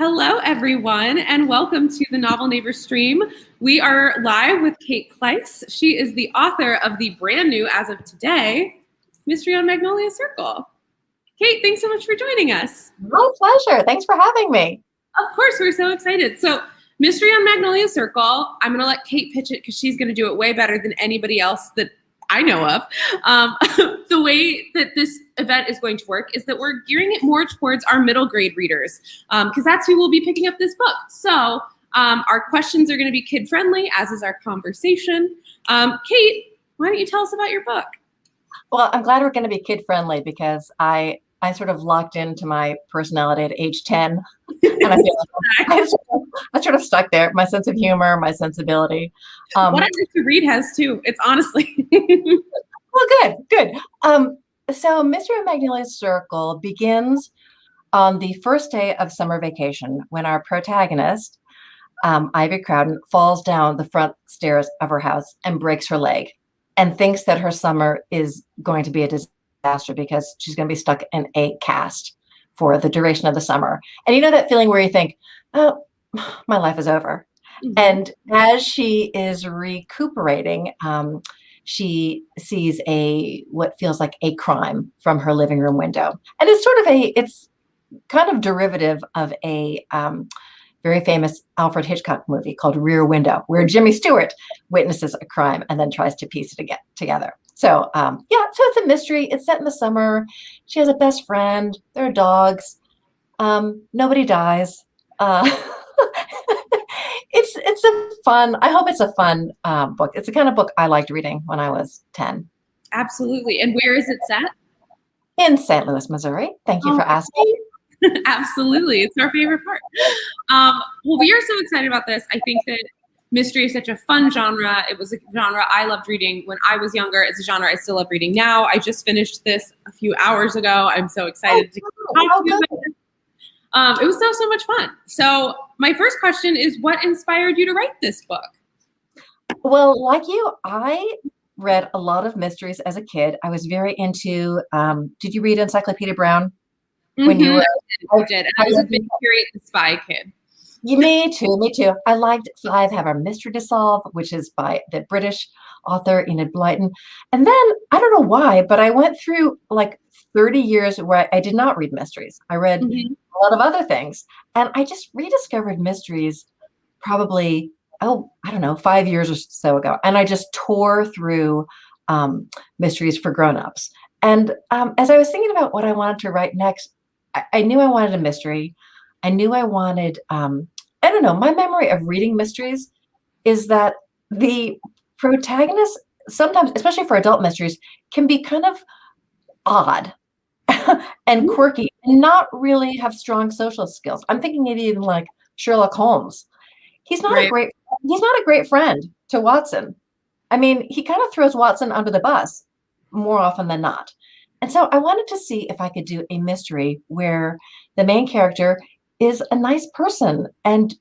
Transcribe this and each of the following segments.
Hello, everyone, and welcome to the Novel Neighbor stream. We are live with Kate Klise. She is the author of the brand new, as of today, Mystery on Magnolia Circle. Kate, thanks so much for joining us. My pleasure. Thanks for having me. Of course, we're so excited. So, Mystery on Magnolia Circle, I'm going to let Kate pitch it because she's going to do it way better than anybody else that I know of. The way that this event is going to work is that we're gearing it more towards our middle grade readers because that's who will be picking up this book. So our questions are going to be kid friendly, as is our conversation. Kate, why don't you tell us about your book? Well, I'm glad we're going to be kid friendly because I sort of locked into my personality at age 10. And I feel like I sort of stuck there. My sense of humor, my sensibility. What I like to read has too. It's honestly. Well, good. So Mystery of Magnolia Circle begins on the first day of summer vacation when our protagonist, Ivy Crowden, falls down the front stairs of her house and breaks her leg and thinks that her summer is going to be a disaster because she's going to be stuck in a cast for the duration of the summer. And you know that feeling where you think, oh, my life is over. Mm-hmm. And as she is recuperating, she sees what feels like a crime from her living room window. And it's kind of derivative of a very famous Alfred Hitchcock movie called Rear Window, where Jimmy Stewart witnesses a crime and then tries to piece it together. So so it's a mystery. It's set in the summer. She has a best friend. There are dogs. Nobody dies. It's a fun, I hope it's a fun book. It's the kind of book I liked reading when I was 10. Absolutely. And where is it set? In St. Louis, Missouri. Thank you for asking. Absolutely. It's our favorite part. Well, we are so excited about this. I think that mystery is such a fun genre. It was a genre I loved reading when I was younger. It's a genre I still love reading now. I just finished this a few hours ago. I'm so excited to talk to you about it. It was so much fun. So my first question is, what inspired you to write this book? Well, like you, I read a lot of mysteries as a kid. I was very into, did you read Encyclopedia Brown? When you were, I did. And I was a big Harriet the Spy kid. Me too. I liked Five Have a Mystery to Solve, which is by the British author Enid Blyton. And then, I don't know why, but I went through like 30 years where I did not read mysteries. I read a lot of other things. And I just rediscovered mysteries probably, 5 years or so ago. And I just tore through mysteries for grownups. And as I was thinking about what I wanted to write next, I knew I wanted a mystery. I knew I wanted, my memory of reading mysteries is that the protagonist sometimes, especially for adult mysteries, can be kind of odd and quirky and not really have strong social skills. I'm thinking maybe even like Sherlock Holmes. He's not a great friend to Watson. I mean, he kind of throws Watson under the bus more often than not. And so I wanted to see if I could do a mystery where the main character is a nice person and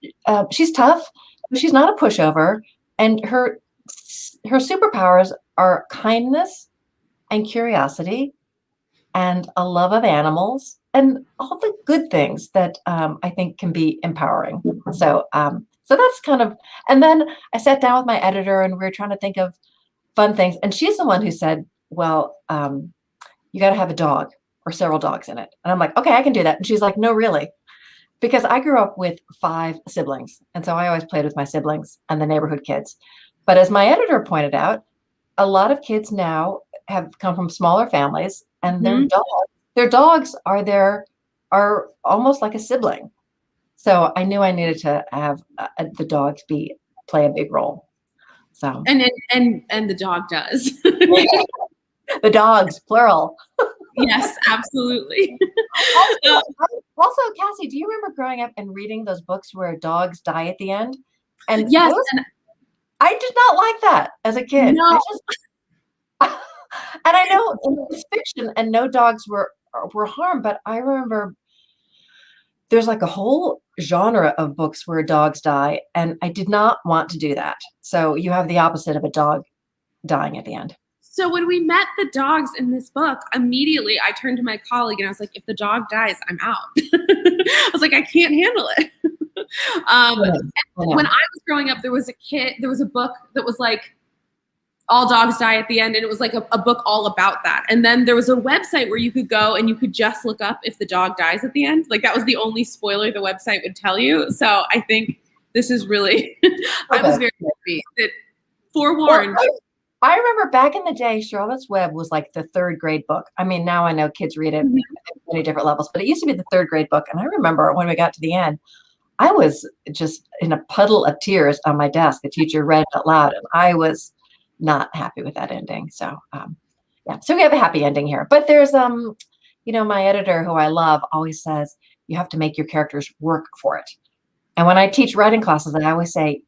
she's tough, but she's not a pushover. And her superpowers are kindness and curiosity and a love of animals and all the good things that I think can be empowering. So that's kind of, and then I sat down with my editor and we were trying to think of fun things. And she's the one who said, well, you got to have a dog or several dogs in it. And I'm like, okay, I can do that. And she's like, no, really? Because I grew up with 5 siblings. And so I always played with my siblings and the neighborhood kids. But as my editor pointed out, a lot of kids now have come from smaller families and their dogs are almost like a sibling. So I knew I needed to have the dogs play a big role. So and the dog does. The dogs, plural. Yes, absolutely. Also, Cassie, do you remember growing up and reading those books where dogs die at the end? And yes, I did not like that as a kid. No. And I know it's fiction and no dogs were harmed, but I remember there's like a whole genre of books where dogs die, and I did not want to do that. So you have the opposite of a dog dying at the end. So when we met the dogs in this book, immediately I turned to my colleague and I was like, if the dog dies, I'm out. I was like, I can't handle it. When I was growing up, there was a book that was like, all dogs die at the end, and it was like a book all about that. And then there was a website where you could go and you could just look up if the dog dies at the end. Like that was the only spoiler the website would tell you. So I think this is really, I was very happy that forewarned. Well, I remember back in the day, Charlotte's Web was like the third grade book. I mean, now I know kids read it at many different levels, but it used to be the third grade book. And I remember when we got to the end, I was just in a puddle of tears on my desk. The teacher read it out loud, and I was not happy with that ending. So, yeah, so we have a happy ending here. But there's, my editor, who I love, always says you have to make your characters work for it. And when I teach writing classes, I always say,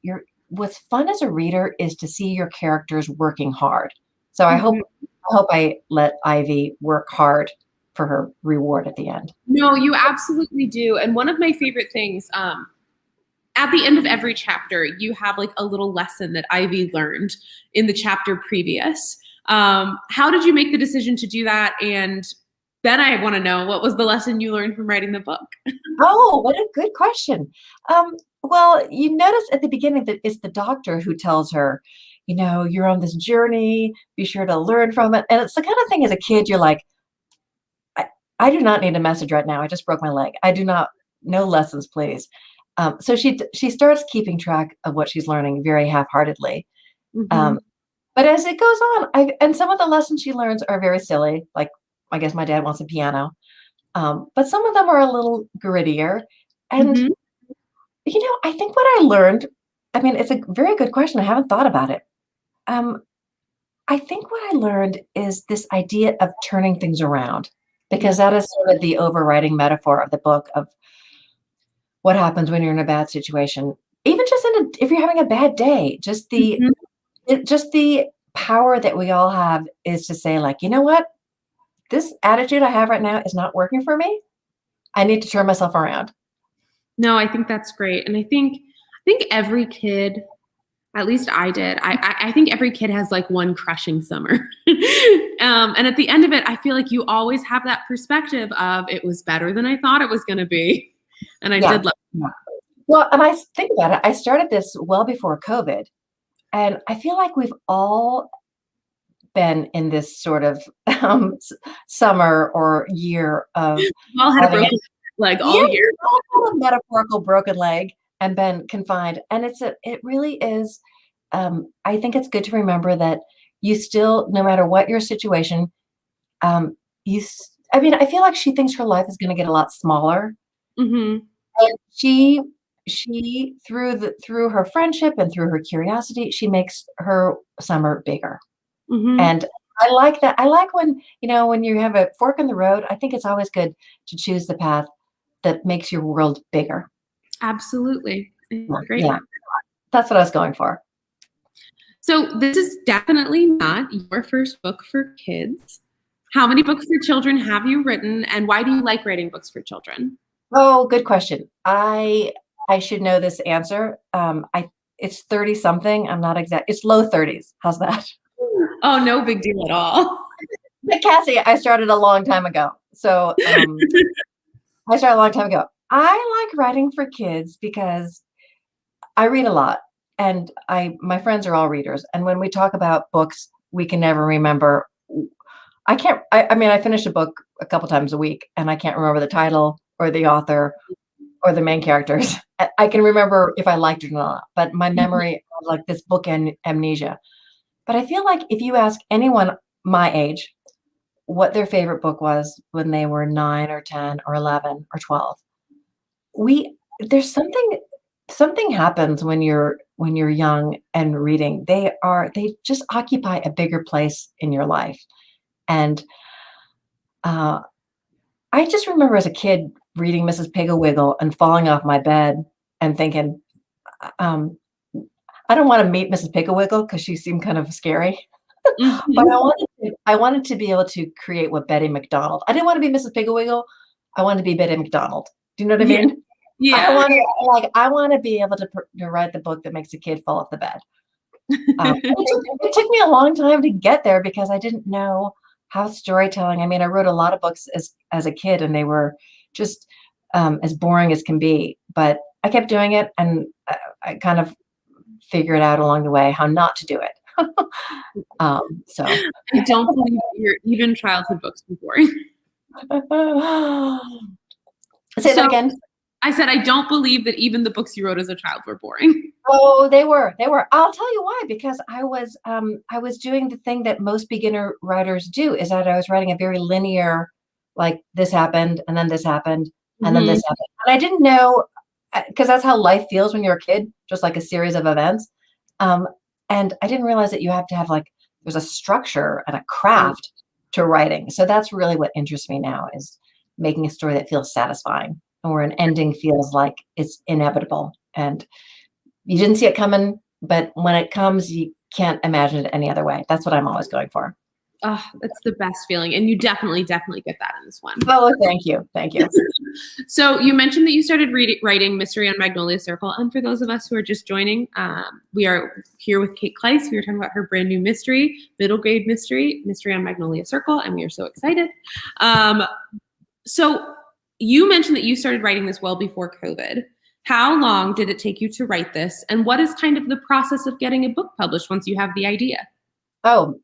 what's fun as a reader is to see your characters working hard. So I hope I let Ivy work hard for her reward at the end. No, you absolutely do. And one of my favorite things, at the end of every chapter, you have like a little lesson that Ivy learned in the chapter previous. How did you make the decision to do that? And then I want to know, what was the lesson you learned from writing the book? Oh, what a good question. Well, you notice at the beginning that it's the doctor who tells her, you're on this journey, be sure to learn from it. And it's the kind of thing as a kid, you're like, I do not need a message right now. I just broke my leg. I do not, no lessons, please. So she starts keeping track of what she's learning very half-heartedly. But as it goes on, and some of the lessons she learns are very silly, like I guess my dad wants a piano. But some of them are a little grittier. And, I think what I learned, I mean, it's a very good question. I haven't thought about it. I think what I learned is this idea of turning things around, because that is sort of the overriding metaphor of the book of what happens when you're in a bad situation. Even just if you're having a bad day, just the power that we all have is to say, like, you know what? This attitude I have right now is not working for me. I need to turn myself around. No, I think that's great. And I think every kid, at least I did, I think every kid has like one crushing summer. And at the end of it, I feel like you always have that perspective of it was better than I thought it was going to be. And I did love it. Well, and I think about it, I started this well before COVID. And I feel like we've all been in this sort of summer or year of all had a broken leg all year. All had a metaphorical broken leg and been confined. And it really is. I think it's good to remember that you still, no matter what your situation, I feel like she thinks her life is going to get a lot smaller. And she through her friendship and through her curiosity, she makes her summer bigger. And I like that. I like when you have a fork in the road, I think it's always good to choose the path that makes your world bigger. Absolutely. Great. Yeah, that's what I was going for. So this is definitely not your first book for kids. How many books for children have you written, and why do you like writing books for children? Oh, good question. I should know this answer. It's 30 something. I'm not exact. It's low 30s. How's that? Oh, no big deal at all. But Cassie, I started a long time ago. So I started a long time ago. I like writing for kids because I read a lot, and my friends are all readers. And when we talk about books, we can never remember. I finish a book a couple times a week, and I can't remember the title or the author or the main characters. I can remember if I liked it or not, but my memory of like this book amnesia. But I feel like if you ask anyone my age what their favorite book was when they were 9 or 10 or 11 or 12, there's something happens when you're young and reading. They just occupy a bigger place in your life. And I just remember as a kid reading Mrs. Piggle-Wiggle and falling off my bed and thinking, I don't want to meet Mrs. Piggle-Wiggle because she seemed kind of scary. But I wanted to be able to create what Betty McDonald. I didn't want to be Mrs. Piggle-Wiggle. I wanted to be Betty McDonald. Do you know what I mean? Yeah. I want to be able to write the book that makes a kid fall off the bed. It took me a long time to get there because I didn't know how storytelling. I mean, I wrote a lot of books as a kid, and they were just as boring as can be. But I kept doing it, and I kind of figured out along the way how not to do it. So I don't believe your even childhood books were boring. say that again. I said I don't believe that even the books you wrote as a child were boring. Oh, they were. I'll tell you why, because I was doing the thing that most beginner writers do, is that I was writing a very linear, like this happened and then this happened and then this happened. And I didn't know, because that's how life feels when you're a kid, just like a series of events. And I didn't realize that you have to have there's a structure and a craft to writing. So that's really what interests me now, is making a story that feels satisfying, and where an ending feels like it's inevitable. And you didn't see it coming, but when it comes, you can't imagine it any other way. That's what I'm always going for. Oh, that's the best feeling. And you definitely get that in this one. Oh, thank you. Thank you. So you mentioned that you started writing Mystery on Magnolia Circle. And for those of us who are just joining, we are here with Kate Klise. We are talking about her brand new mystery, middle grade mystery on Magnolia Circle. And we are so excited. So you mentioned that you started writing this well before COVID. How long did it take you to write this? And what is kind of the process of getting a book published once you have the idea? Oh,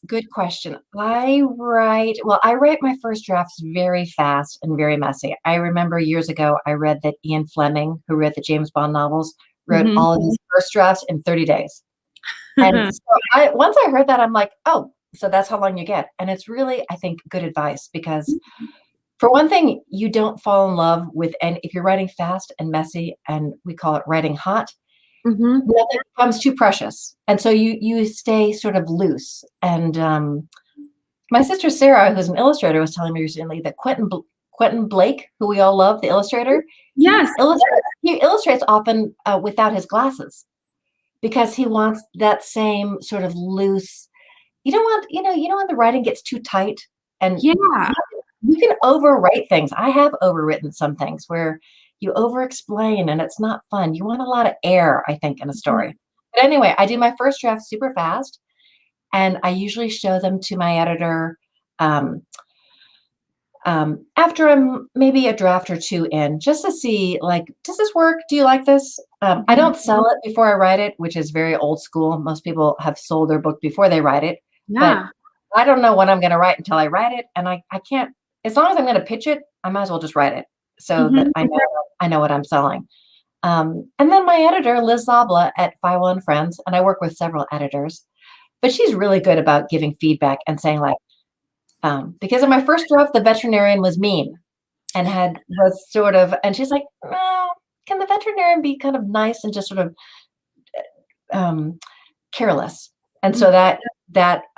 good question. I write my first drafts very fast and very messy. I remember years ago, I read that Ian Fleming, who wrote the James Bond novels, wrote all of his first drafts in 30 days. And so once I heard that, I'm like, oh, so that's how long you get. And it's really, I think, good advice, because for one thing, you don't fall in love with, and if you're writing fast and messy, and we call it writing hot, nothing becomes too precious. And so you stay sort of loose. And my sister Sarah, who's an illustrator, was telling me recently that Quentin Blake, who we all love, the illustrator, yes, he illustrates often without his glasses, because he wants that same sort of loose. You don't want the writing gets too tight, and you can overwrite things. I have overwritten some things where you over-explain and it's not fun. You want a lot of air, I think, in a story. But anyway, I do my first draft super fast, and I usually show them to my editor after I'm maybe a draft or two in, just to see, does this work? Do you like this? I don't sell it before I write it, which is very old school. Most people have sold their book before they write it. Yeah. But I don't know what I'm going to write until I write it. And I can't, as long as I'm going to pitch it, I might as well just write it, so that I know what I'm selling. And then my editor, Liz Zabla at 501 Friends, and I work with several editors, but she's really good about giving feedback and saying, because in my first draft, the veterinarian was mean and and she's like, well, can the veterinarian be kind of nice and just sort of careless? And so that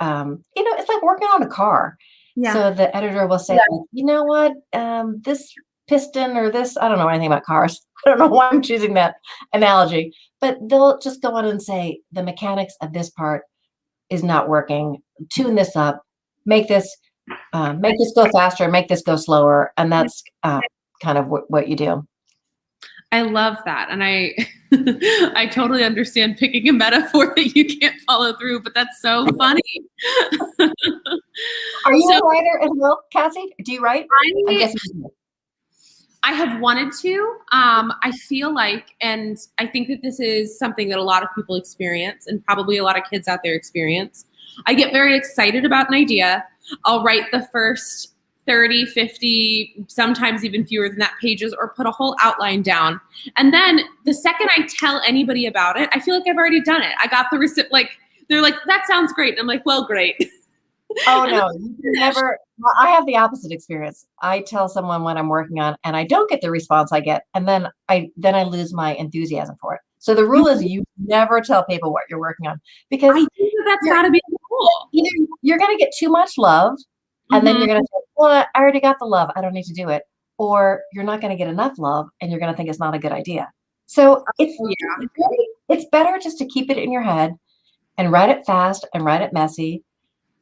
it's like working on a car. Yeah. So the editor will say, you know what, this piston or this, I don't know anything about cars. I don't know why I'm choosing that analogy, but they'll just go on and say, the mechanics of this part is not working. Tune this up, make this go faster, make this go slower. And that's kind of what you do. I love that. And I totally understand picking a metaphor that you can't follow through, but that's so funny. Are you a writer as well, Cassie? Do you write? I'm guessing you do. I have wanted to. I feel like, and I think that this is something that a lot of people experience, and probably a lot of kids out there experience. I get very excited about an idea. I'll write the first 30, 50, sometimes even fewer than that pages, or put a whole outline down. And then the second I tell anybody about it, I feel like I've already done it. I got the receipt, they're like, that sounds great. And I'm like, well, great. Oh no, you never. Well, I have the opposite experience. I tell someone what I'm working on and I don't get the response I get. And then I lose my enthusiasm for it. So the rule is you never tell people what you're working on, because I think that's gotta be cool. Either you're going to get too much love, and then you're going to say, well, I already got the love, I don't need to do it. Or you're not going to get enough love and you're going to think it's not a good idea. So it's better just to keep it in your head and write it fast and write it messy,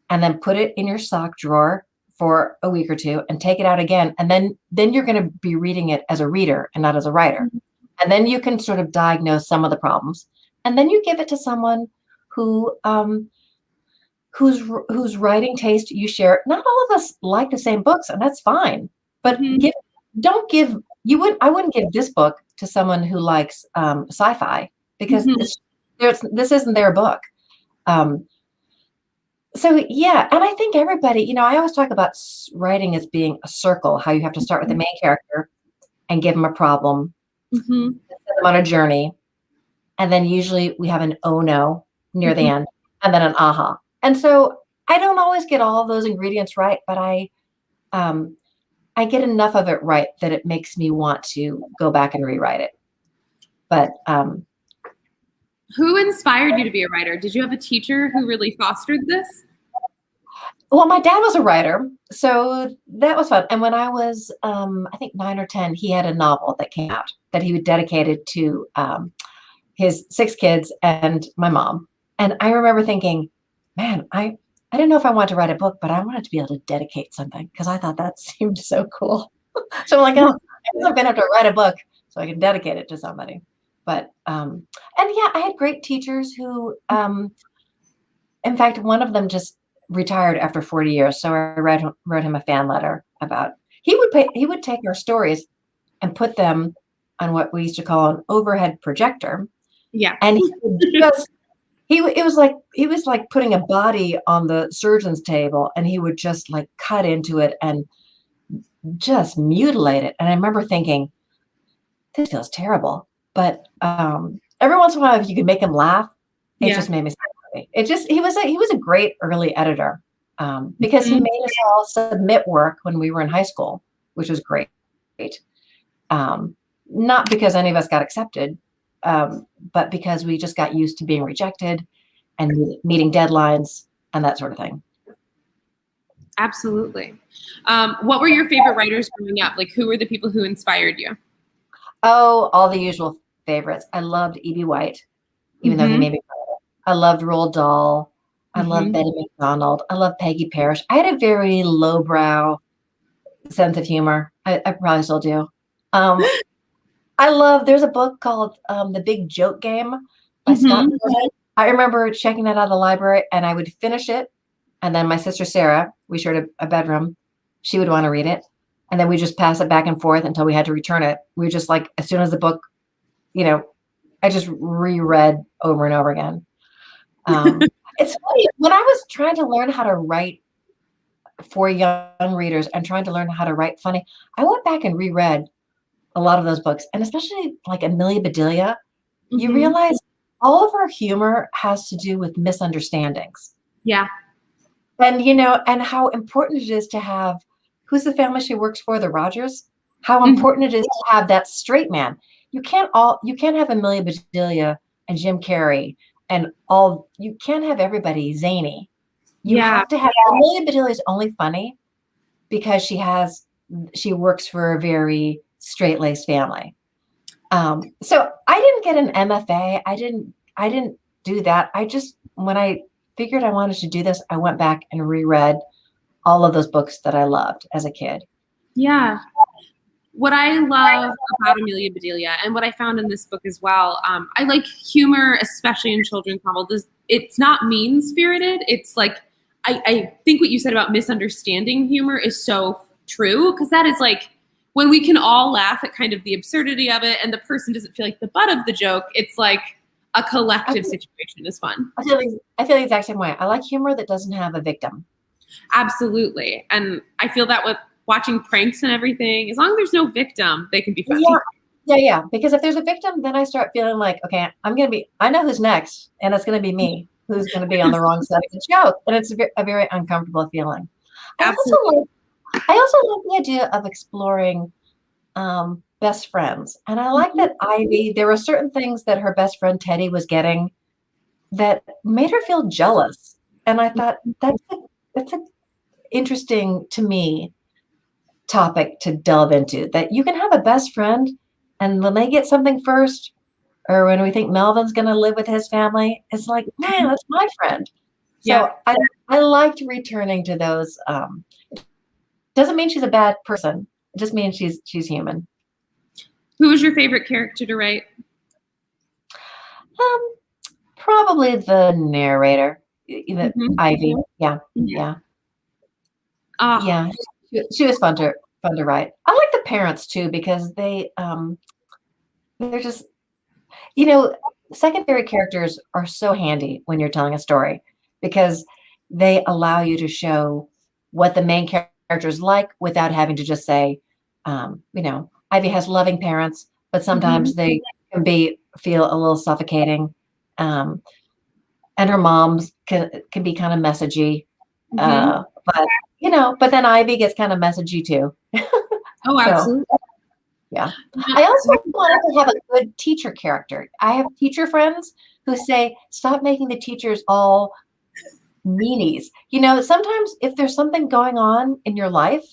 and then put it in your sock drawer for a week or two and take it out again. And then you're going to be reading it as a reader and not as a writer. And then you can sort of diagnose some of the problems. and then you give it to someone who whose writing taste you share. Not all of us like the same books, and that's fine. But Mhm. don't give I wouldn't give this book to someone who likes sci-fi, because Mhm. this isn't their book. Um, so yeah, and I think everybody, I always talk about writing as being a circle, how you have to start with the main character and give them a problem, Mhm. set them on a journey, and then usually we have an oh no near the Mhm. end, and then an aha. And so I don't always get all of those ingredients right, but um, I get enough of it right that it makes me want to go back and rewrite it. But Who inspired you to be a writer? Did you have a teacher who really fostered this? well, my dad was a writer, so that was fun. And when I was, I think 9 or 10, he had a novel that came out that he dedicated to his 6 kids and my mom. And I remember thinking, man, I didn't know if I wanted to write a book, but I wanted to be able to dedicate something because I thought that seemed so cool. So I'm like, oh, I guess I'm gonna have to write a book so I can dedicate it to somebody. But and yeah, I had great teachers who, in fact, one of them just retired after 40 years. So I wrote him a fan letter about he would take our stories and put them on what we used to call an overhead projector, Yeah. and he would just he was like putting a body on the surgeon's table, and he would just like cut into it and just mutilate it. And I remember thinking, this feels terrible. But every once in a while, if you could make him laugh, it Yeah. just made me so happy. He was a great early editor, because he Mhm. made us all submit work when we were in high school, which was great. Um, Not because any of us got accepted, but because we just got used to being rejected and meeting deadlines and that sort of thing. Absolutely. What were your favorite writers growing up? Like, who were the people who inspired you? Oh, all the usual favorites. I loved E.B. White, even though he Hmm. made me cry. I loved Roald Dahl. I loved Hmm. Betty McDonald. I loved Peggy Parish. I had a very lowbrow sense of humor. I probably still do. Um, there's a book called The Big Joke Game by Scott Hmm. Gordon. I remember checking that out of the library, and I would finish it. And then my sister Sarah, we shared a bedroom, she would want to read it. And then we just pass it back and forth until we had to return it. We were just like, as soon as the book, you know, I just reread over and over again. It's funny, when I was trying to learn how to write for young readers and trying to learn how to write funny, I went back and reread a lot of those books, and especially like Amelia Bedelia. You Hmm. realize all of our humor has to do with misunderstandings. Yeah. And and how important it is to have, who's the family she works for, the Rogers? How Hmm. important it is to have that straight man. You can't have Amelia Bedelia and Jim Carrey and all, you can't have everybody zany. You Yeah. have to have, Amelia Bedelia is only funny because she works for a very straight-laced family. So I didn't get an MFA. I didn't do that. I just, when I figured I wanted to do this, I went back and reread all of those books that I loved as a kid. Yeah. What I love about Amelia Bedelia, and what I found in this book as well, I like humor, especially in children's novels. It's not mean spirited. It's like, I think what you said about misunderstanding humor is so true, because that is like when we can all laugh at kind of the absurdity of it, and the person doesn't feel like the butt of the joke. It's like a I collective feel, situation is fun. I feel the exact same way. I like humor that doesn't have a victim. Absolutely. And I feel that with watching pranks and everything, as long as there's no victim, they can be Yeah, funny. yeah. Because if there's a victim, then I start feeling like, okay, I know who's next, and it's gonna be me who's gonna be on the wrong side of the joke, and it's a very uncomfortable feeling. I also Absolutely. like I also like the idea of exploring best friends, and I like Mhm. that Ivy. There were certain things that her best friend Teddy was getting that made her feel jealous, and I thought that's a interesting to me topic to delve into, that you can have a best friend, and when they get something first, or when we think Melvin's going to live with his family, it's like, man, that's my friend. Yeah. So I liked returning to those. Doesn't mean she's a bad person. It just means she's human. Who was your favorite character to write? Um, Probably the narrator, the Mhm. Ivy. Yeah, Yeah. yeah, Oh, yeah. She was fun to write. I like the parents too because they're just you know secondary characters are so handy when you're telling a story because they allow you to show what the main character is like without having to just say, Ivy has loving parents, but mhm, sometimes they can feel a little suffocating. Um, and her mom's can be kind of messagey. mhm. But but then Ivy gets kind of messagey too. Oh, So absolutely. yeah. Now, I also wanted to have a good teacher character. I have teacher friends who say, stop making the teachers all meanies. Sometimes if there's something going on in your life,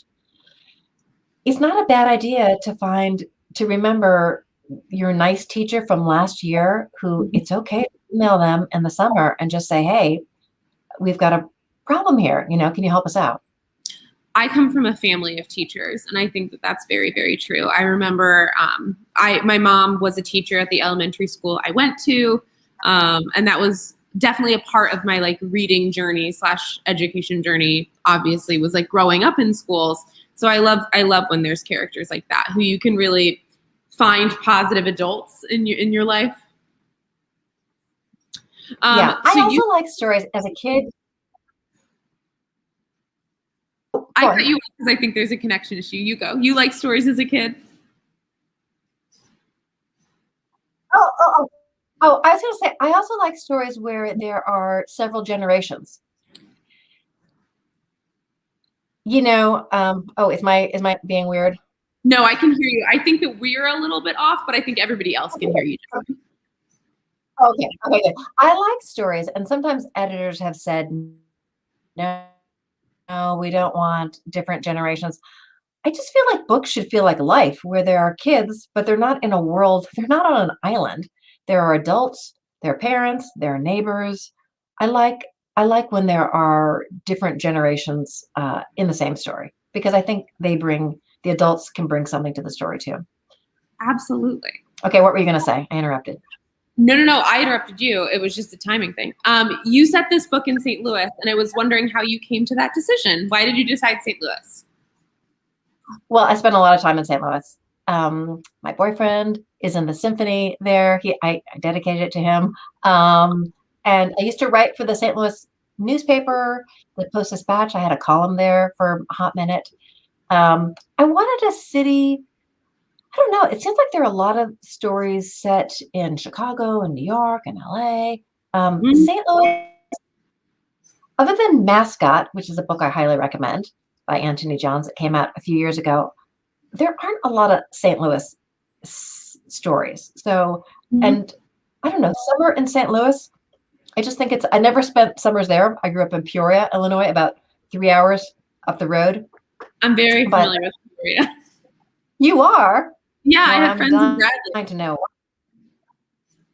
it's not a bad idea to remember your nice teacher from last year who mhm. it's okay to email them in the summer and just say, hey, we've got a problem here. Can you help us out? I come from a family of teachers, and I think that that's very, very true. I remember my mom was a teacher at the elementary school I went to, and that was definitely a part of my like reading journey slash education journey. Obviously, was like growing up in schools. So I love when there's characters like that who you can really find positive adults in your life. Yeah. I So you, also like stories as a kid. I Go cut on. you off because I think there's a connection issue. You go. You like stories as a kid? Oh, oh, oh. Oh, I was going to say, I also like stories where there are several generations. Oh, is my being weird? No, I can hear you. I think that we're a little bit off, but I think everybody else can hear you. Okay, okay, good. I like stories, and sometimes editors have said, no, no, we don't want different generations. I just feel like books should feel like life, where there are kids, but they're not in a world, they're not on an island. There are adults, there are parents, there are neighbors. I like I like when there are different generations in the same story because I think the adults can bring something to the story too. Absolutely. Okay, what were you going to say? I interrupted. No, no, no. I interrupted you. It was just a timing thing. You set this book in St. Louis, and I was wondering how you came to that decision. Why did you decide St. Louis? Well, I spent a lot of time in St. Louis. My boyfriend is in the symphony there. I dedicated it to him. And I used to write for the St. Louis newspaper, the Post-Dispatch. I had a column there for a hot minute. I wanted a city. I don't know. It seems like there are a lot of stories set in Chicago and New York and LA. Mm, St. Louis, other than Mascot, which is a book I highly recommend by Anthony Johns that came out a few years ago, there aren't a lot of St. Louis stories. So, mhm. and I don't know, summer in St. Louis, I never spent summers there. I grew up in Peoria, Illinois, about 3 hours up the road. I'm very But familiar with Victoria. you are, Yeah, I well, had I'm friends in dying Bradley. to know.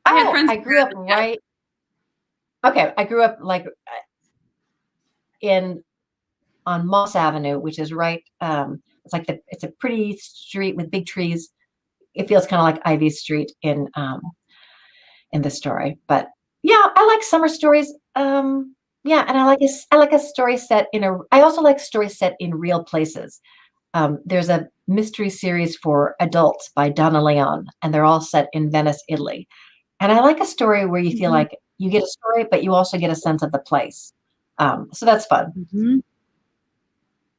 I had Oh, friends I in grew up Bradley. Yes. right, okay, I grew up like in on Moss Avenue, which is right, it's a pretty street with big trees. It feels kind of like Ivy Street in the story. But yeah, I like summer stories. Yeah, and I like a story set in a. I also like stories set in real places. There's a mystery series for adults by Donna Leon, and they're all set in Venice, Italy. And I like a story where you feel Mhm, like you get a story, but you also get a sense of the place. So that's fun. mhm.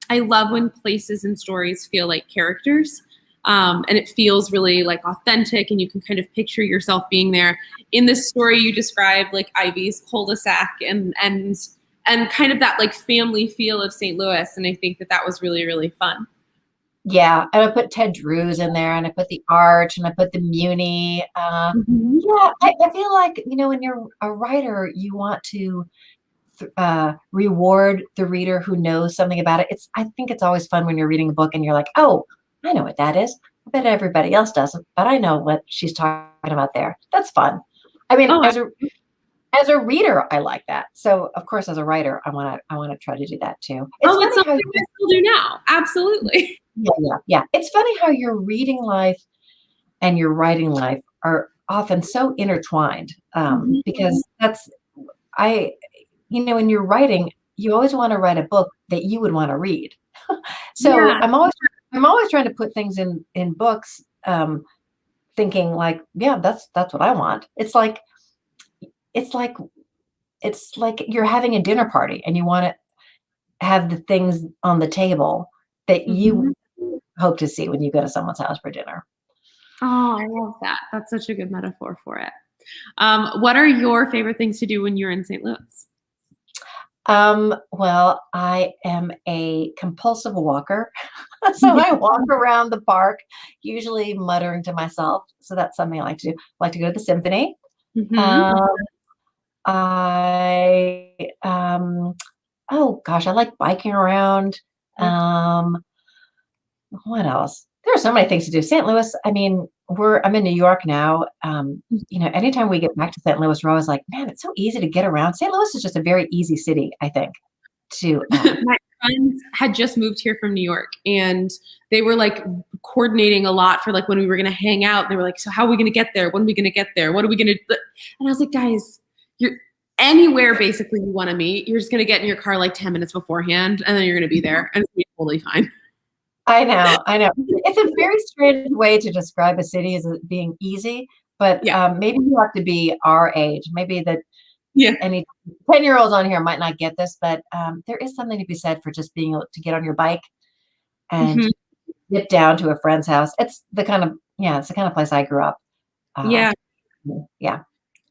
I love when places and stories feel like characters. And it feels really like authentic, and you can kind of picture yourself being there. In this story, you described like Ivy's cul-de-sac and kind of that like family feel of St. Louis, and I think that that was really really fun. Yeah, and I put Ted Drew's in there, and I put the Arch, and I put the Muni. Mhm. Yeah, I feel like when you're a writer, you want to reward the reader who knows something about it. I think it's always fun when you're reading a book and you're like, oh, I know what that is. I bet everybody else doesn't, but I know what she's talking about there. That's fun. I mean, Oh, as a reader, I like that. So of course, as a writer, I want to try to do that too. It's oh, it's funny something how I still do now. Absolutely. yeah, yeah, yeah. It's funny how your reading life and your writing life are often so intertwined, Mhm. because when you're writing, you always want to write a book that you would want to read. So Yeah. I'm always trying to put things in books, thinking like, yeah, that's what I want. It's like it's like you're having a dinner party and you want to have the things on the table that Mhm. you hope to see when you go to someone's house for dinner. Oh, I love that. That's such a good metaphor for it. What are your favorite things to do when you're in St. Louis? Well, I am a compulsive walker. So I walk around the park, usually muttering to myself. So that's something I like to do. I like to go to the symphony. Mhm. Um, I oh gosh, I like biking around. Yep. Um, what else? There are so many things to do. St. Louis, I mean, I'm in New York now. Anytime we get back to St. Louis, we're always like, man, it's so easy to get around. St. Louis is just a very easy city, I think, to My friends had just moved here from New York, and they were like coordinating a lot for like when we were going to hang out. They were like, "So how are we going to get there? When are we going to get there? What are we going to?" And I was like, "Guys, you're anywhere basically you want to meet. You're just going to get in your car like 10 minutes beforehand, and then you're going to be there, and it's going to be totally fine." I know, I know. It's a very strange way to describe a city as it being easy, but Yeah. maybe you have to be our age. Maybe that Yeah. any 10-year-olds on here might not get this, but there is something to be said for just being able to get on your bike and Mhm. nip down to a friend's house. It's the kind of place I grew up. Uh, Yeah. yeah.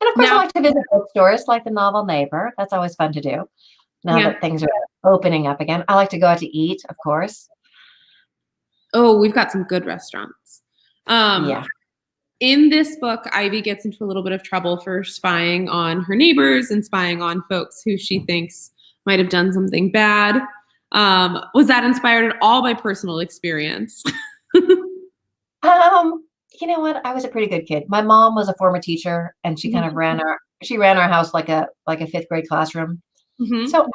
And of course, I Now, like to visit bookstores like the Novel Neighbor. That's always fun to do now yeah. that things are opening up again. I like to go out to eat, of course. Oh, we've got some good restaurants. Um, Yeah. in this book, Ivy gets into a little bit of trouble for spying on her neighbors and spying on folks who she thinks might have done something bad. Was that inspired at all by personal experience? You know what? I was a pretty good kid. My mom was a former teacher, and she kind of ran our house like a fifth grade classroom. Hmm. So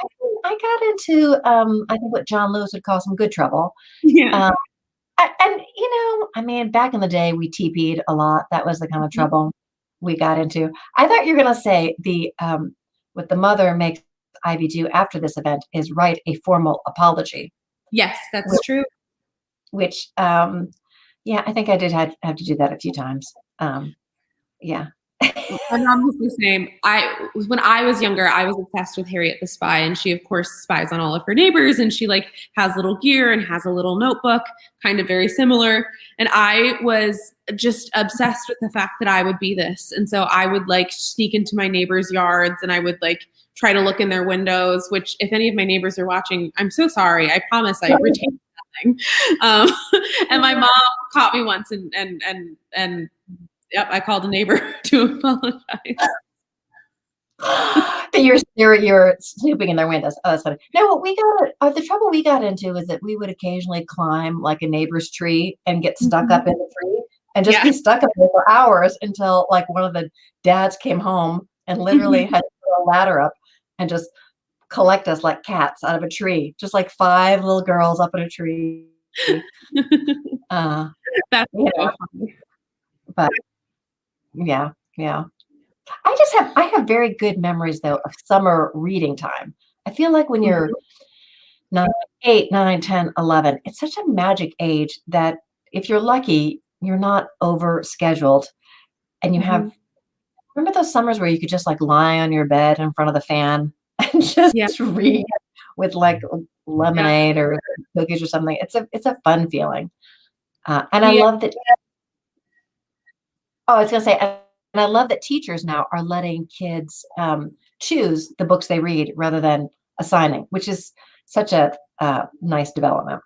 I got into I think what John Lewis would call some good trouble. Yeah. Um, and I mean, back in the day, we TP'd a lot. That was the kind of trouble we got into. I thought you were gonna say the what the mother makes Ivy do after this event is write a formal apology, Yes, that's which, true. which yeah, I think I did have to do that a few times. Yeah. My mom was the same. When I was younger, I was obsessed with Harriet the Spy, and she, of course, spies on all of her neighbors, and she like has little gear and has a little notebook, kind of very similar. And I was just obsessed with the fact that I would be this, and so I would like sneak into my neighbors' yards, and I would like try to look in their windows. Which, if any of my neighbors are watching, I'm so sorry. I promise I retained nothing. Um, and my mom caught me once, and yep, I called a neighbor to apologize. That you're snooping in their windows. Oh, that's funny. No, what we got the trouble we got into is that we would occasionally climb like a neighbor's tree and get stuck Mhm. up in the tree and just Yeah. be stuck up there for hours until like one of the dads came home and literally Mhm. had to put a ladder up and just collect us like cats out of a tree, just like five little girls up in a tree. Uh, That's you know, so funny. but yeah, yeah. I have very good memories though of summer reading time. I feel like when you're Mhm. 9, 8, 9, 10, 11, it's such a magic age that if you're lucky, you're not over scheduled and you have Mhm. remember those summers where you could just like lie on your bed in front of the fan and Yeah, just read with like yeah. lemonade or cookies or something. It's a fun feeling. And I We love that I was gonna say, and I love that teachers now are letting kids choose the books they read rather than assigning, which is such a nice development.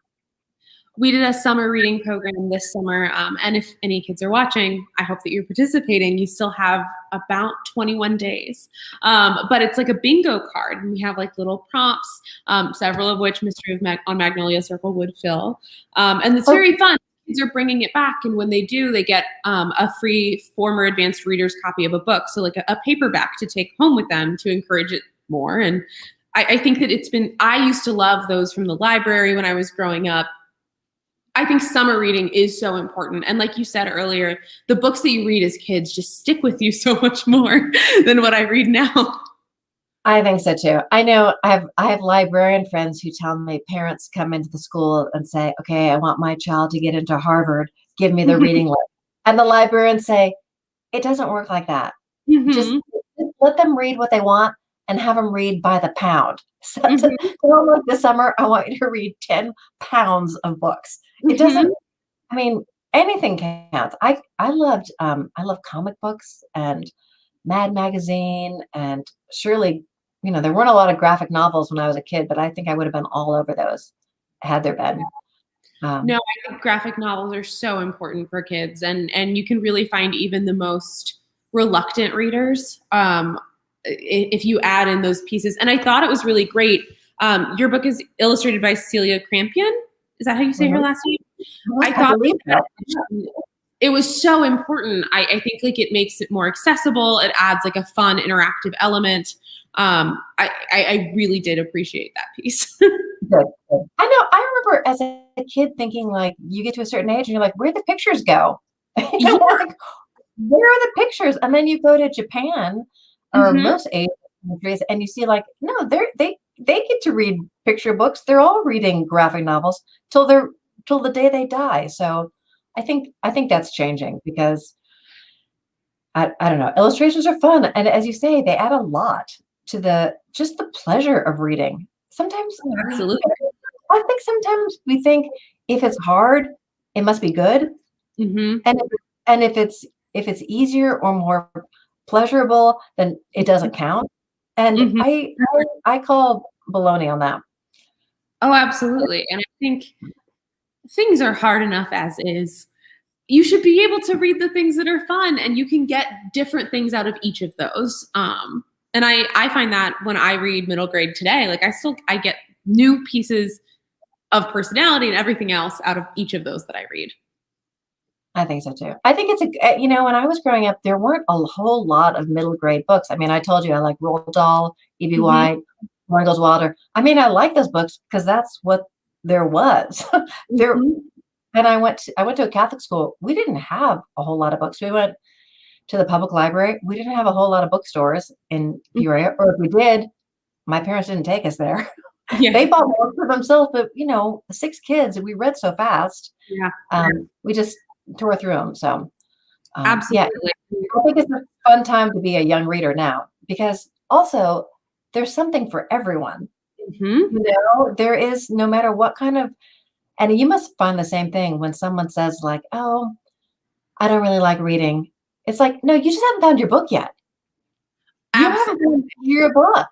we did a summer reading program this summer, and if any kids are watching, I hope that you're participating. You still have about 21 days, but it's like a bingo card, and we have like little prompts, several of which on Magnolia Circle would fill, and it's Oh, very fun. Kids are bringing it back, and when they do, they get a free former advanced reader's copy of a book, so like a paperback to take home with them to encourage it more. And I think that I used to love those from the library when I was growing up. I think summer reading is so important. And like you said earlier, the books that you read as kids just stick with you so much more than what I read now. I think so too. I know I have librarian friends who tell me parents come into the school and say, "Okay, I want my child to get into Harvard. Give me the reading list." And the librarians say, "It doesn't work like that. Just Hmm. let them read what they want and have them read by the pound." So Hmm. tell them, like, this summer, I want you to read 10 pounds of books. It doesn't, Hmm. I mean, anything counts. I love comic books and Mad Magazine, and surely, there weren't a lot of graphic novels when I was a kid, but I think I would have been all over those had there been. No, Um, I think graphic novels are so important for kids, and you can really find even the most reluctant readers if you add in those pieces. And I thought it was really great. Your book is illustrated by Celia Crampion. Is that how you say her mhm, last name? mhm, I I thought believe that so. Yeah. it was so important. I think like it makes it more accessible. It adds like a fun interactive element. I really did appreciate that piece. Good, good. I know, I remember as a kid thinking, like, you get to a certain age and you're like, "Where'd the pictures go?" Yeah. Like, "Where are the pictures?" And then you go to Japan or Hmm. most Asian countries and you see, like, no, they get to read picture books. They're all reading graphic novels till the day they die. So I think that's changing because I don't know. Illustrations are fun, and as you say, they add a lot to the just the pleasure of reading. Sometimes we Absolutely. I think sometimes we think if it's hard, it must be good, Hmm. and if it's easier or more pleasurable, then it doesn't count. And Hmm. I call baloney on that. Oh, absolutely. And I think things are hard enough as is. You should be able to read the things that are fun, and you can get different things out of each of those. And I find that when I read middle grade today, like I get new pieces of personality and everything else out of each of those that I read. I think so too. I think when I was growing up, there weren't a whole lot of middle grade books. I mean, I told you I like Roald Dahl, E.B. Hmm. White, Warren Goes Wilder. I mean, I like those books because that's what there was. There, Hmm. and I went to a Catholic school. We didn't have a whole lot of books. We went to the public library. We didn't have a whole lot of bookstores in Peoria, or if we did, my parents didn't take us there. Yeah. They bought books for themselves, but the 6 kids, we read so fast. Yeah. We just tore through them. So, yeah, Absolutely. I think it's a fun time to be a young reader now because also there's something for everyone. Hmm. There is, no matter what kind of, and you must find the same thing when someone says, like, "Oh, I don't really like reading." It's like, no, you just haven't found your book yet. You haven't Absolutely. found your book.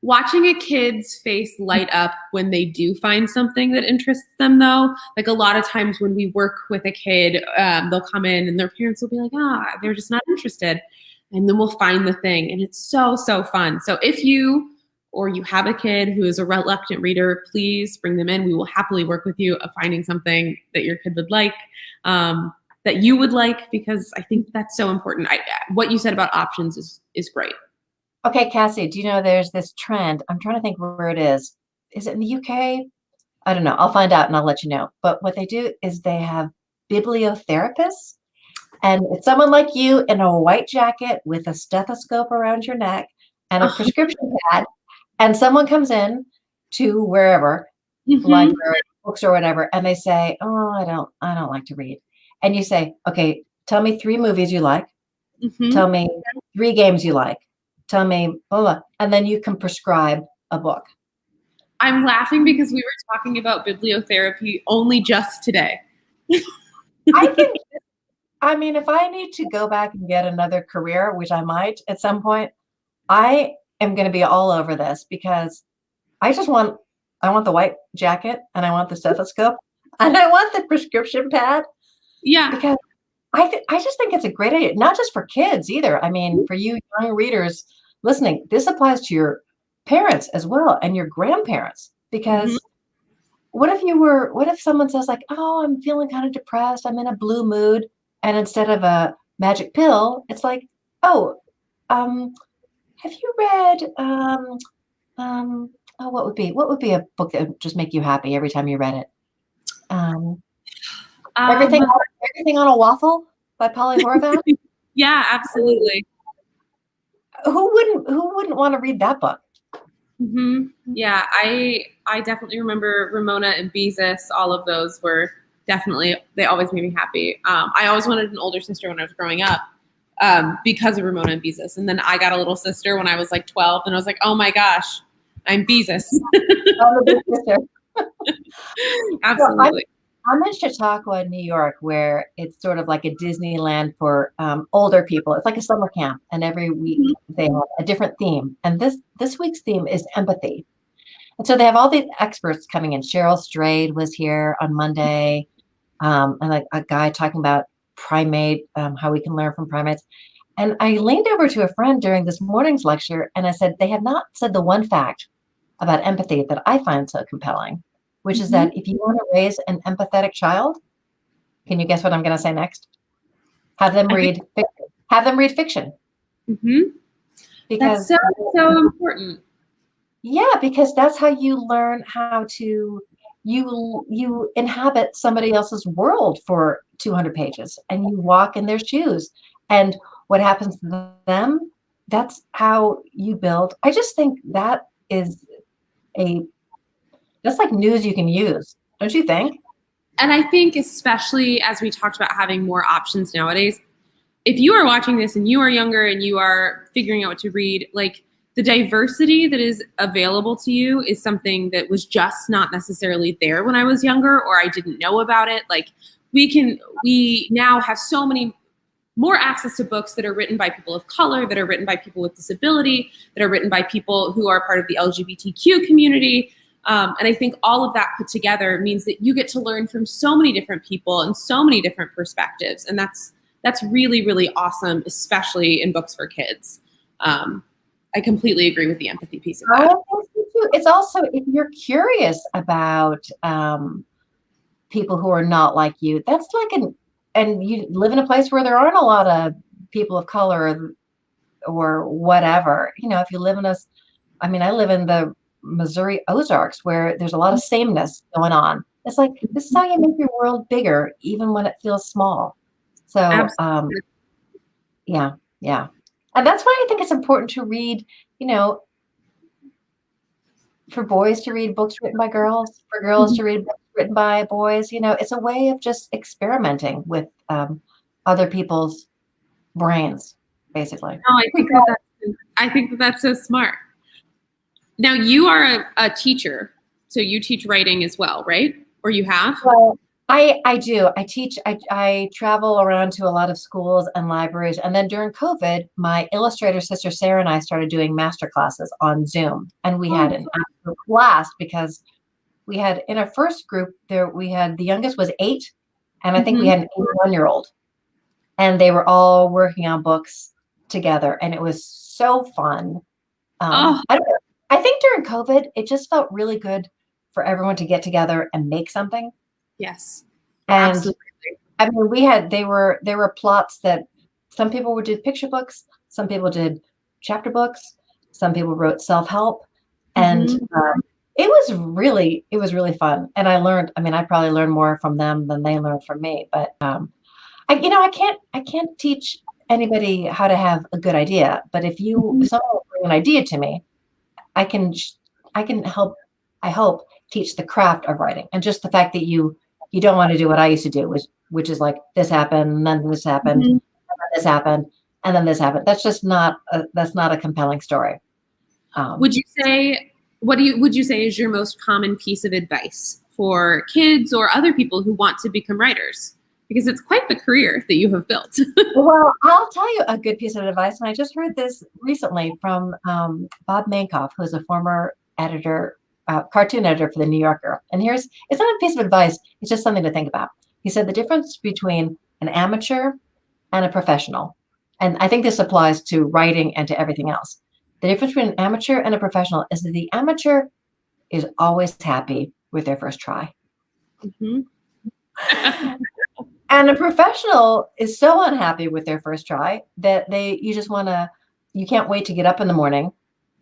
Watching a kid's face light up when they do find something that interests them, though, like a lot of times when we work with a kid, they'll come in and their parents will be like, they're just not interested. And then we'll find the thing. And it's so, so fun. So if you or you have a kid who is a reluctant reader, please bring them in. We will happily work with you of finding something that your kid would like, that you would like, because I think that's so important. What you said about options is great. Okay, Cassie, do you know there's this trend? I'm trying to think where it is. Is it in the UK? I don't know. I'll find out and I'll let you know. But what they do is they have bibliotherapists, and it's someone like you in a white jacket with a stethoscope around your neck and a prescription pad, and someone comes in to wherever, Hmm. library, books or whatever, and they say, "Oh, I don't like to read." And you say, "Okay, tell me 3 movies you like. Tell Hmm. me 3 games you like. Tell me blah, blah," and then you can prescribe a book. I'm laughing because we were talking about bibliotherapy only just today. I can I mean, if I need to go back and get another career, which I might at some point, I am gonna be all over this because I just want I want the white jacket, and I want the stethoscope, and I want the prescription pad Yeah. because I just think it's a great idea, not just for kids either. I mean, for you young readers listening, this applies to your parents as well and your grandparents Mhm. because what if someone says, like, "Oh, I'm feeling kind of depressed. I'm in a blue mood." And instead of a magic pill, it's like, "Oh, um, have you read um oh, what would be a book that would just make you happy every time you read it?" Um, Um, everything on a Waffle by Polly Horvath. yeah, absolutely. Who wouldn't want to read that book? Yeah, I definitely remember Ramona and Beezus. All of those were definitely, they always made me happy. I always wanted an older sister when I was growing up, because of Ramona and Beezus. And then I got a little sister when I was like 12, and I was like, oh my gosh, I'm Beezus. Oh, the big sister. Absolutely. I'm in Chautauqua, New York, where it's sort of like a Disneyland for older people. It's like a summer camp, and every week they have a different theme. And this week's theme is empathy. And so they have all these experts coming in. Cheryl Strayed was here on Monday, and like a guy talking about primate, how we can learn from primates. And I leaned over to a friend during this morning's lecture, and I said, they have not said the one fact about empathy that I find so compelling, which is that if you want to raise an empathetic child, can you guess what I'm going to say next? Have them read fiction. Have them read fiction. Because that's so important. Yeah, because that's how you learn how to you inhabit somebody else's world for 200 pages, and you walk in their shoes. And what happens to them, that's how you build. I just think that is that's like news you can use, don't you think? And I think, especially as we talked about having more options nowadays, if you are watching this and you are younger and you are figuring out what to read, like, the diversity that is available to you is something that was just not necessarily there when I was younger, or I didn't know about it. Like, we now have so many more access to books that are written by people of color, that are written by people with disability, that are written by people who are part of the LGBTQ community. And I think all of that put together means that you get to learn from so many different people and so many different perspectives. And that's really, really awesome, especially in books for kids. I completely agree with the empathy piece of that. I think so too. It's also, if you're curious about people who are not like you, that's like and you live in a place where there aren't a lot of people of color or whatever. You know, if you live in I live in the Missouri Ozarks, where there's a lot of sameness going on. It's like, this is how you make your world bigger, even when it feels small. So, yeah. And that's why I think it's important to read, for boys to read books written by girls, for girls to read books written by boys. It's a way of just experimenting with other people's brains, basically. No, I think that's so smart. Now, you are a teacher, so you teach writing as well, right? Or you have? Well, I do. I teach. I travel around to a lot of schools and libraries. And then during COVID, my illustrator sister Sarah and I started doing master classes on Zoom. And we had an absolute blast, because we had, in our first group there, we had, the youngest was 8. And I think we had an 81-year-old. And they were all working on books together. And it was so fun. I don't know. I think during COVID, it just felt really good for everyone to get together and make something. Yes. And absolutely. there were plots that some people did picture books, some people did chapter books, some people wrote self-help, and it was really fun. And I learned, I probably learned more from them than they learned from me. But I can't teach anybody how to have a good idea. But if someone will bring an idea to me, I can help, I hope, teach the craft of writing. And just the fact that you don't want to do what I used to do, which is like, this happened, and then this happened, and then this happened, and then this happened. That's just not a compelling story. Would you say is your most common piece of advice for kids or other people who want to become writers? Because it's quite the career that you have built. Well, I'll tell you a good piece of advice. And I just heard this recently from Bob Mankoff, who's a former editor, cartoon editor for the New Yorker. And it's not a piece of advice, it's just something to think about. He said the difference between an amateur and a professional, and I think this applies to writing and to everything else. The difference between an amateur and a professional is that the amateur is always happy with their first try. And a professional is so unhappy with their first try that you can't wait to get up in the morning.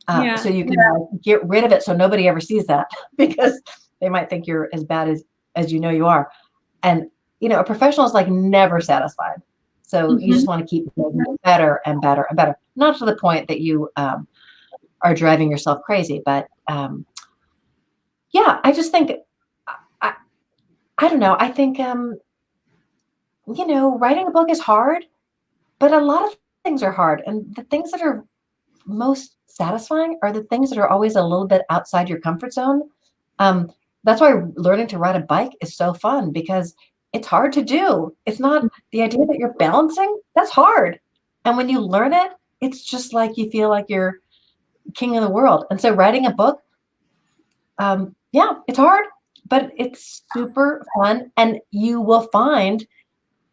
So you can get rid of it, so nobody ever sees that, because they might think you're as bad as you know you are. And, a professional is like never satisfied. So you just want to keep making it better and better and better. Not to the point that you are driving yourself crazy, but yeah, I just think, I, I don't know. I think, writing a book is hard, but a lot of things are hard. And the things that are most satisfying are the things that are always a little bit outside your comfort zone. Um, that's why learning to ride a bike is so fun, because it's hard to do. It's not the idea that you're balancing. That's hard. And when you learn it, it's just like you feel like you're king of the world. And so writing a book, yeah, it's hard, but it's super fun. And you will find,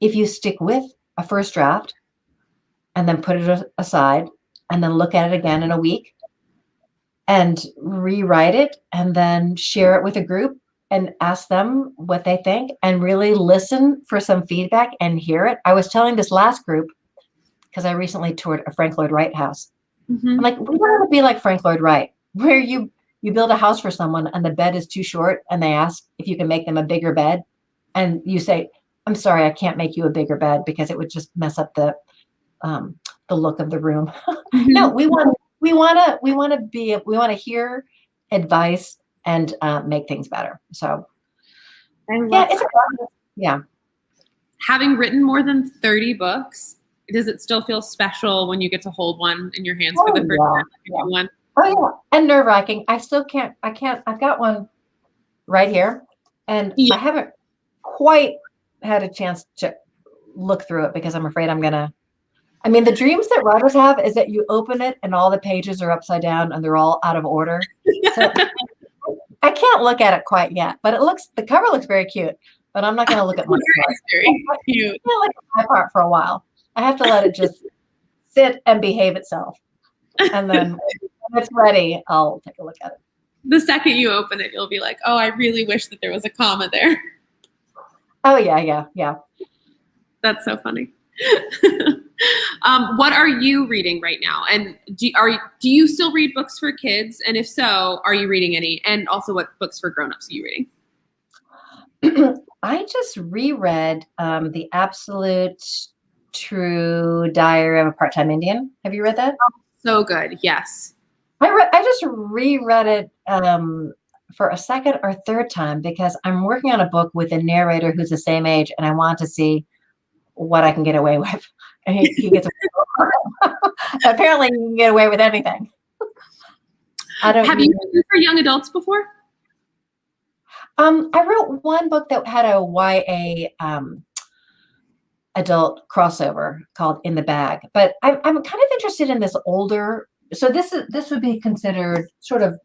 if you stick with a first draft and then put it aside and then look at it again in a week and rewrite it and then share it with a group and ask them what they think and really listen for some feedback and hear it. I was telling this last group, because I recently toured a Frank Lloyd Wright house. I'm like, we want to be like Frank Lloyd Wright, where you build a house for someone and the bed is too short and they ask if you can make them a bigger bed. And you say, I'm sorry, I can't make you a bigger bed because it would just mess up the look of the room. No, we want to hear advice and make things better. So yeah, it's a process. Yeah. Having written more than 30 books, does it still feel special when you get to hold one in your hands for the first time? Yeah. One? Oh yeah, and nerve-wracking. I've got one right here, and I haven't quite had a chance to look through it because I'm afraid the dreams that writers have is that you open it and all the pages are upside down and they're all out of order. So I can't look at it quite yet, but the cover looks very cute, but I'm not going to look at my part. It's very cute. I'm going to look at my part for a while. I have to let it just sit and behave itself. And then when it's ready, I'll take a look at it. The second you open it, you'll be like, oh, I really wish that there was a comma there. Oh, yeah. That's so funny. What are you reading right now? And do you still read books for kids? And if so, are you reading any? And also, what books for grown-ups are you reading? I just reread The Absolute True Diary of a Part-Time Indian. Have you read that? Oh, so good. Yes. I just reread it for a second or third time because I'm working on a book with a narrator who's the same age, and I want to see what I can get away with. And he gets away with apparently you can get away with anything. Have you written for young adults before? I wrote one book that had a YA adult crossover called In the Bag, but I'm kind of interested in this older. So this would be considered sort of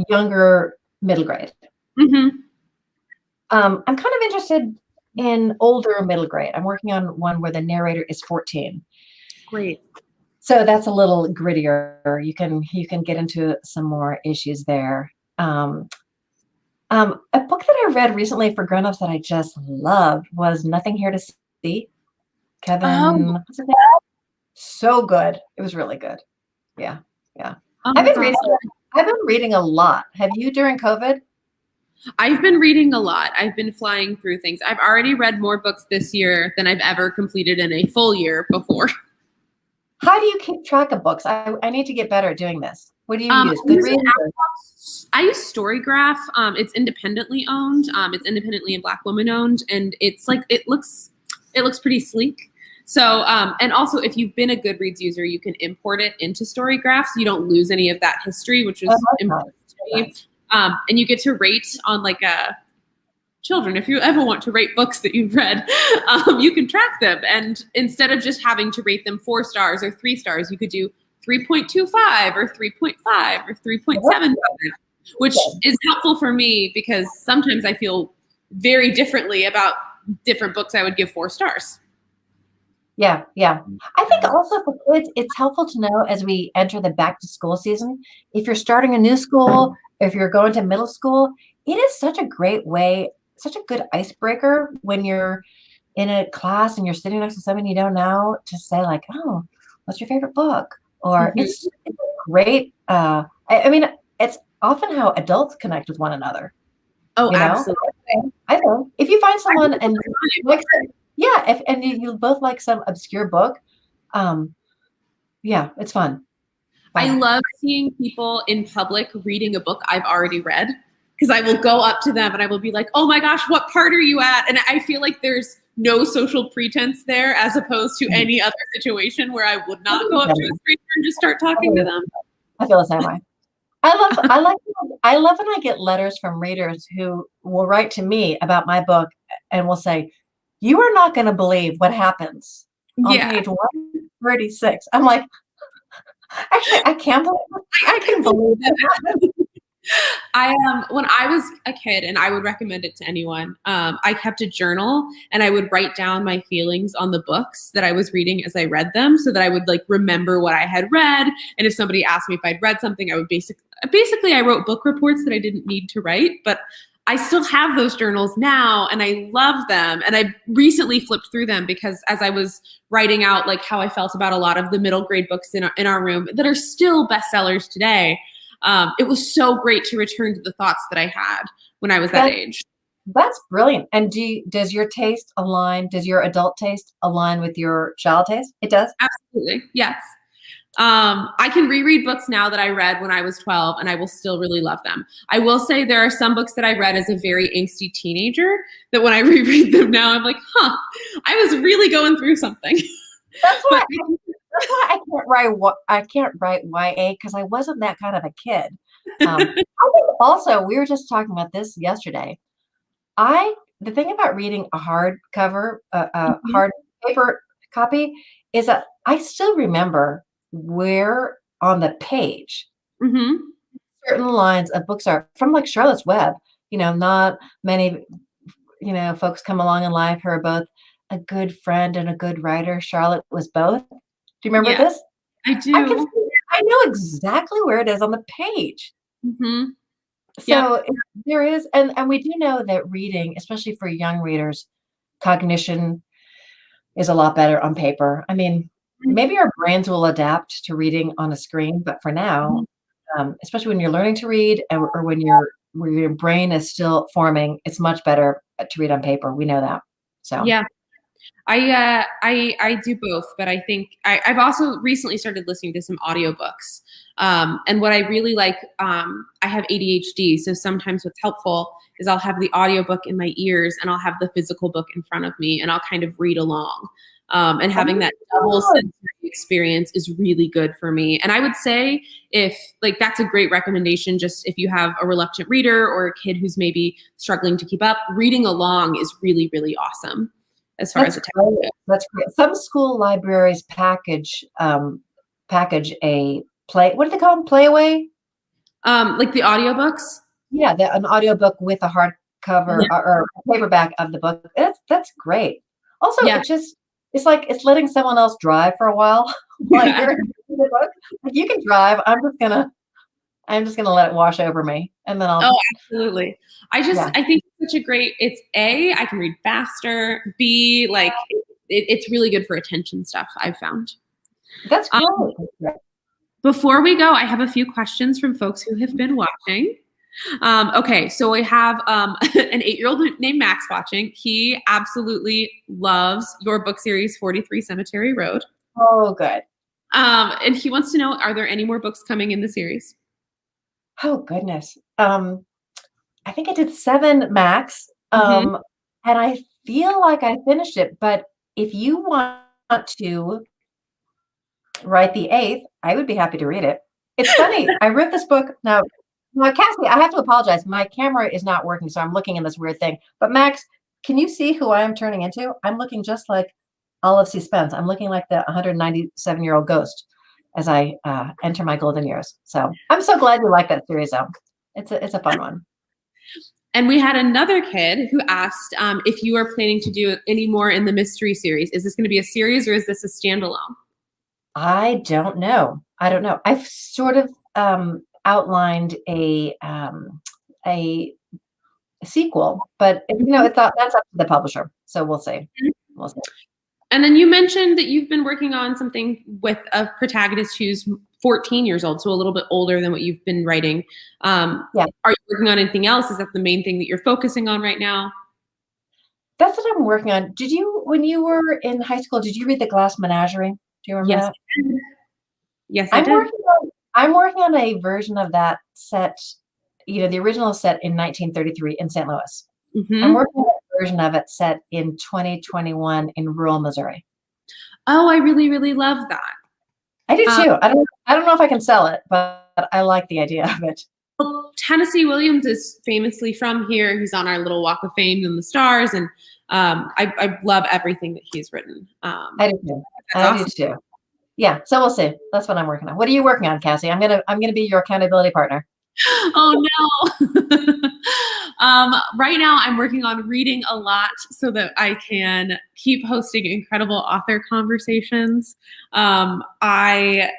younger middle grade. I'm kind of interested in older middle grade. I'm working on one where the narrator is 14. Great. So that's a little grittier. You can get into some more issues there. A book that I read recently for grown-ups that I just loved was Nothing Here to See. Kevin, what's his name? So good. It was really good. Yeah. I've been reading a lot. Have you during COVID? I've been reading a lot. I've been flying through things. I've already read more books this year than I've ever completed in a full year before. How do you keep track of books? I need to get better at doing this. What do you use? Goodreads? I use Storygraph. It's independently owned. It's independently and Black woman owned, and it's like it looks pretty sleek. So, and also if you've been a Goodreads user, you can import it into Storygraph, so you don't lose any of that history, which is important to me. And you get to rate on children. If you ever want to rate books that you've read, you can track them. And instead of just having to rate them 4 stars or 3 stars, you could do 3.25 or 3.5 or 3.75, which is helpful for me because sometimes I feel very differently about different books I would give 4 stars. Yeah. I think also for kids, it's helpful to know as we enter the back to school season, if you're starting a new school, if you're going to middle school, it is such a great way, such a good icebreaker when you're in a class and you're sitting next to someone you don't know to say like, oh, what's your favorite book? Or it's great. I mean, it's often how adults connect with one another. Oh, absolutely. I know. If you find I someone think and like, yeah, if and you both like some obscure book, um, yeah, it's fun. I Fun. love seeing people in public reading a book I've already read because I will go up to them and I will be like, "Oh my gosh, what part are you at?" And I feel like there's no social pretense there as opposed to any other situation where I would not go up to a stranger and just start talking to them. I feel the same way. I love when I get letters from readers who will write to me about my book and will say, "You are not going to believe what happens on Yeah, page 136." I'm like, actually, I can't believe I I can can believe believe that. that happened. I when I was a kid, and I would recommend it to anyone. I kept a journal, and I would write down my feelings on the books that I was reading as I read them, so that I would like remember what I had read. And if somebody asked me if I'd read something, I would basically I wrote book reports that I didn't need to write, but I still have those journals now, and I love them. And I recently flipped through them because as I was writing out like how I felt about a lot of the middle grade books in our room that are still bestsellers today. It was so great to return to the thoughts that I had when I was that That age. that's brilliant. And does your taste align? Does your adult taste align with your child taste? It does. Absolutely. Yes. I can reread books now that I read when I was 12 and I will still really love them. I will say there are some books that I read as a very angsty teenager that when I reread them now, I'm like, huh, I was really going through something. That's But why. That's why I can't write YA because I wasn't that kind of a kid. I think also we were just talking about this yesterday. I The thing about reading a hardcover, Mhm. hard paper copy is that I still remember where on the page Mhm. certain lines of books are from, like Charlotte's Web. Not many, folks come along in life who are both a good friend and a good writer. Charlotte was both. Do you remember Yes, this? I I can do. see I know exactly where it is on the page. Mhm. Yep. So, there is and we do know that reading, especially for young readers, cognition is a lot better on paper. I mean, maybe our brains will adapt to reading on a screen, but for now, Mhm. especially when you're learning to read or when your brain is still forming, it's much better to read on paper. We know that. So, Yeah. I do both, but I think I've also recently started listening to some audiobooks. And what I really like, I have ADHD, so sometimes what's helpful is I'll have the audiobook in my ears and I'll have the physical book in front of me and I'll kind of read along. And having that double oh, sensory experience is really good for me. And I would say if like that's a great recommendation, just if you have a reluctant reader or a kid who's maybe struggling to keep up, reading along is really, really awesome as far as that's the text great. goes. That's great. Some school libraries package a play. What do they call them? Playaway? Like the audiobooks. Yeah, an audiobook with a hardcover Yeah. or paperback of the book. That's great. Also, Yeah. it's like it's letting someone else drive for a while while Yeah. you're reading the book. Like you can drive. I'm just gonna let it wash over me, and then Oh, I'll absolutely. yeah. I think it's such a great, it's A, I can read faster. B, like it's really good for attention stuff I've found. That's Um, great. That's great. Before we go, I have a few questions from folks who have been watching. Okay, so we have an 8-year-old named Max watching. He absolutely loves your book series, 43 Cemetery Road. Oh, good. And he wants to know, are there any more books coming in the series? Oh, goodness. I think I did 7 max, Hmm. and I feel like I finished it, but if you want to write the 8th, I would be happy to read it. It's funny, I wrote this book now, Cassie, I have to apologize. My camera is not working, so I'm looking in this weird thing. But Max, can you see who I am turning into? I'm looking just like Olive C. Spence. I'm looking like the 197-year-old ghost as I enter my golden years. So I'm so glad you like that series, though. It's a fun one. And we had another kid who asked if you are planning to do any more in the mystery series. Is this going to be a series or is this a standalone? I don't know. I don't know. I've sort of outlined a sequel, but Mhm. that's up to the publisher. So we'll see. We'll see. And then you mentioned that you've been working on something with a protagonist who's 14 years old, so a little bit older than what you've been writing. Yeah. Are you working on anything else? Is that the main thing that you're focusing on right now? That's what I'm working on. When you were in high school, did you read The Glass Menagerie? Do you remember Yes, that? I did. Yes, I I'm did. working on I'm working on a version of that set, the original set in 1933 in St. Louis. I'm Hmm. working on a version of it set in 2021 in rural Missouri. Oh, I really, really love that. I do Um, too. I don't know if I can sell it, but I like the idea of it. well, Tennessee Williams is famously from here. He's on our little Walk of Fame in the stars, and I love everything that he's written. I do too. That's I do awesome. too. Yeah, so we'll see. That's what I'm working on. What are you working on, Cassie? I'm gonna be your accountability partner. Oh no. Right now I'm working on reading a lot so that I can keep hosting incredible author conversations. I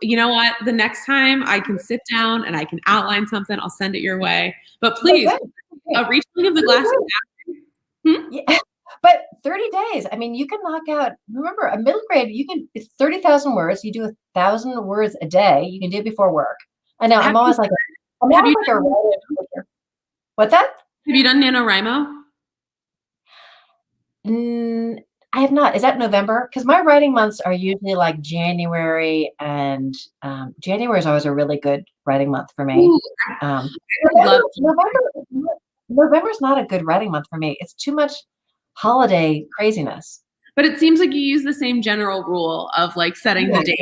You know what? The next time I can sit down and I can outline something, I'll send it your way. But please, Okay. a retelling of the glass. Hmm? Yeah. But 30 days, I mean, you can knock out, remember, a middle grade, it's 30,000 words. You do 1,000 words a day. You can do it before work. I know, Have you I'm have always you like a done, writer. What's that? have you done NaNoWriMo? Mm, I have not. Is that November? Because my writing months are usually like January, and January is always a really good writing month for me. Ooh, Um, I love. November's not a good writing month for me. It's too much holiday craziness. But it seems like you use the same general rule of like setting the Yeah, date.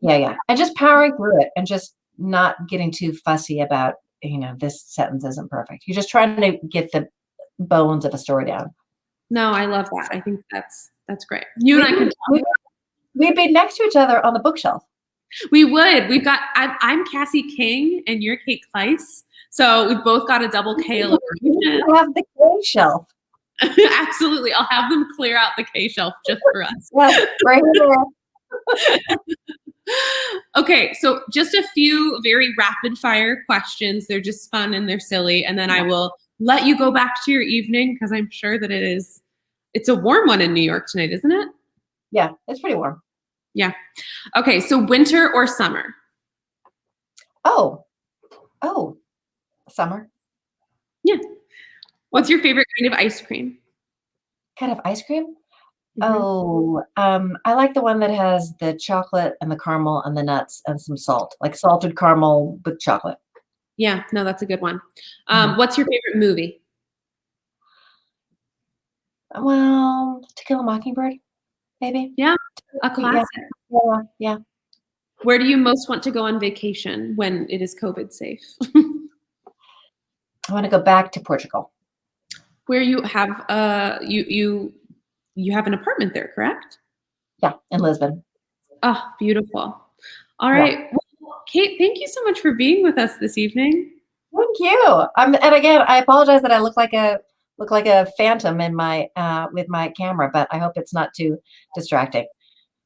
yeah, yeah. And just powering through it and just not getting too fussy about, this sentence isn't perfect. You're just trying to get the bones of a story down. No, I love that. I think that's great. You and I can We, we'd be next to each other on the bookshelf. We would. We've got. I'm Cassie King, and you're Kate Klise. So we've both got a double K alliteration. We have the K shelf. Absolutely, I'll have them clear out the K shelf just for us. Yes, right here. Okay, so just a few very rapid fire questions. They're just fun and they're silly, and then I will let you go back to your evening because I'm sure that it's a warm one in New York tonight, isn't it? Yeah, it's pretty warm. Yeah. Okay, so winter or summer? Oh, summer. Yeah. What's your favorite kind of ice cream? Kind of ice cream? Mhm. Oh, I like the one that has the chocolate and the caramel and the nuts and some salt, like salted caramel with chocolate. Yeah, no, that's a good one. Mhm. What's your favorite movie? Well, To Kill a Mockingbird, maybe. Yeah, a Yeah, classic. yeah. Where do you most want to go on vacation when it is COVID safe? I want to go back to Portugal. Where you have you have an apartment there, correct? Yeah, in Lisbon. Oh, beautiful. All Yeah. right. Well, Kate, thank you so much for being with us this evening. Thank you. And again, I apologize that I look like a phantom in my with my camera, but I hope it's not too distracting.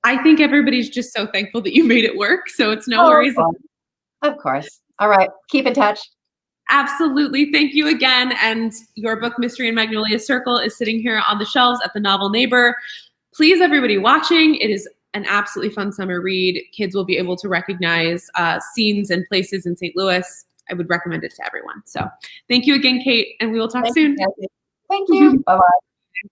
I think everybody's just so thankful that you made it work, so it's no Oh, worries. of course. All right. Keep in touch. Absolutely. Thank you again. And your book, Mystery in Magnolia Circle, is sitting here on the shelves at the Novel Neighbor. Please, everybody watching, it is an absolutely fun summer read. Kids will be able to recognize scenes and places in St. Louis. I would recommend it to everyone. So thank you again, Kate, and we will talk Thank you, soon. Kathy. Thank you. Bye-bye.